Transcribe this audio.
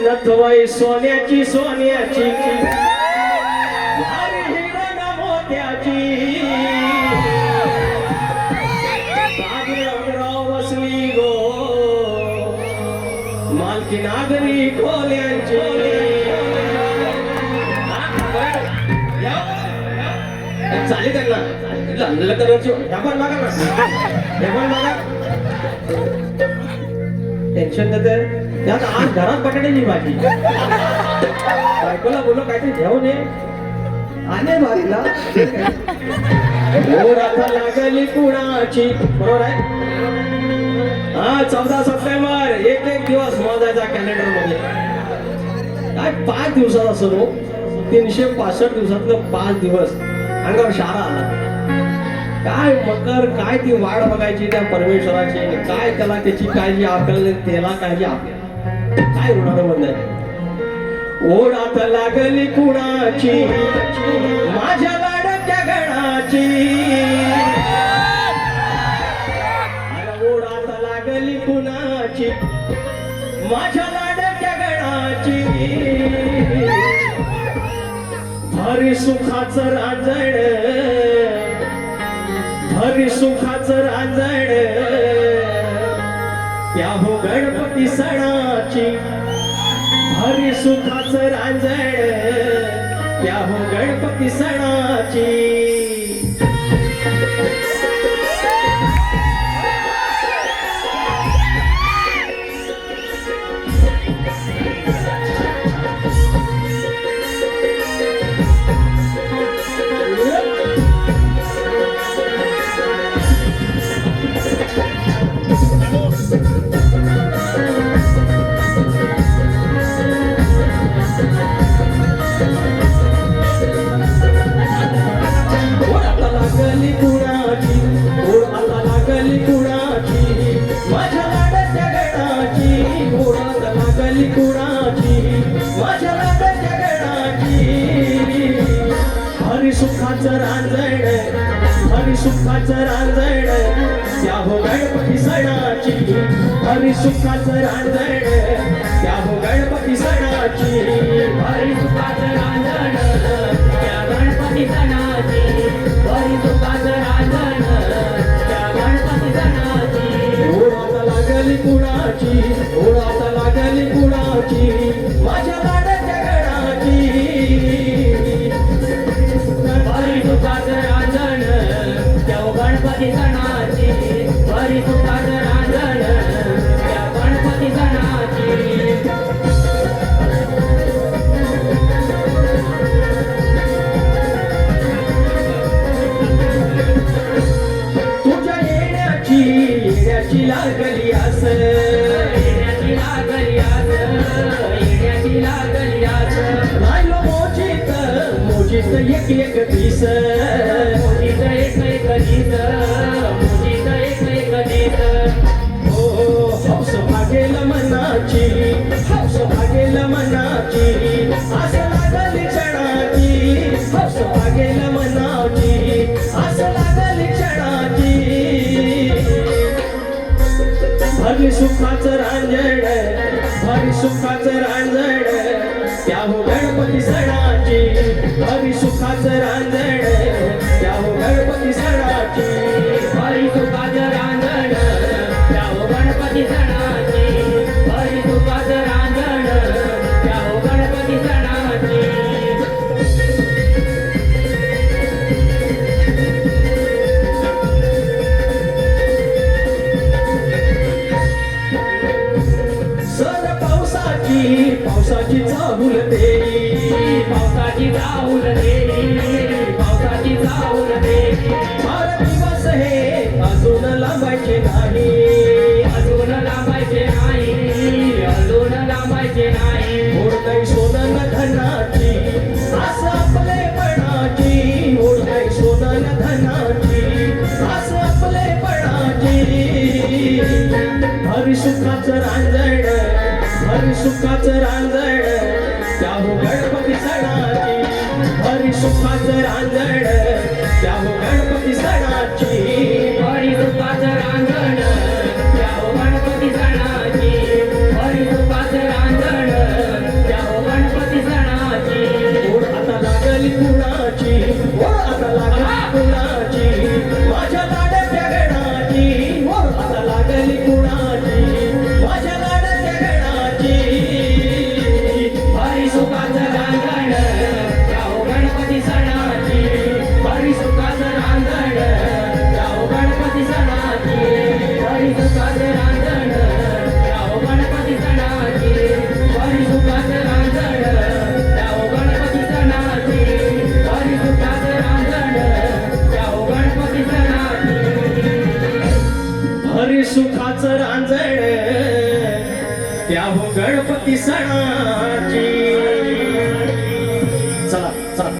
नथवाई सोन्याची सोन्याची भारी हिरण मोत्याची ताबराव वसली गो मालकी नागरी खोल्यांची चालेल त्यांना कलरची ह्यावर मागा ना ह्यावर मागा टेन्शन देते त्यात आज घरात बटाट्याची भाजी बायकोला बोलो काहीतरी घेऊन ये आले भारीला आता लागली कुणाची बरोबर आहे हा 14 सप्टेंबर एक दिवस मोजायचा कॅलेंडर मध्ये काय 5 दिवसात असं 365 दिवसातलं 5 दिवस अंगावर शारा आला काय मकर काय ती वाढ बघायची त्या परमेश्वराची काय त्याला त्याची काळजी आपल्याला त्याला काळजी आपल्याला काय होणार म्हणताय ओढात लागली कुणाची माझ्या लाडक्या गणाची ओढात लागली कुणाची माझ्या लाडक्या गणाची हरी सुखाचं रांजण हरी सुखाचं रांजण त्या हो गणपती सणाची हरी सुखाचं रांजण त्या हो गणपती सणाची सुखाचं रांजण हरी सुखाचं रांजण त्या हो गणपती सणाची हरी सुखाचं रांजण त्या हो गणपती सणाची हरी सुखाचं रांजण त्या गणपती सणाची हरी सुखाचं रांजण त्या गणपती सणाची ओढात लागली कुणाची ओढात लागली कुणाची माझ्या लाडक्या गणाची हरी सुखाचं रांजण त्या गणपती सणाची हरी सुखाचं रांजण त्या गणपती सणाची तुझ्या येण्याची लागली आस येण्याची लागली आस येण्याची लागली आस राहिलो मोजीत एक दिस मोजीत एक दिस मोजीत एक दिस हो हौस भागेल मनाची हौस भागेल मनाची आस लागली क्षणाची हौस भागेल मनाची आस लागली क्षणाची हरी सुखाचं रांजण हरी सुखाचं रांजण त्या हो गणपती सणाची हरी सुखाचं रांजण त्या हो गणपती सणाची हरी सुखाचं रांजण त्या हो गणपती सणाची हरी सुखाचं रांजण त्या हो गणपती सणाची सर पावसाची चाहूल देई पावसाची चाहूल देई पावसाची चाहूल देई फार दिवस हे अजून लांबायचे नाही अजून लांबायचे नाही अजून लांबायचे नाही ओढ नाही सोनं धनाची असं आपलेपणाची ओढ नाही सोनं धनाची असं आपलेपणाची हरी सुखाचं रांजण हरी सुखाचं रांजण त्या हो गणपती सणाची हरी सुखाचं रांजण त्या हो गणपती सणाची हरी सुखाचं रांजण त्या हो गणपती सणाची हरी सुखाचं रांजण त्या हो गणपती सणाची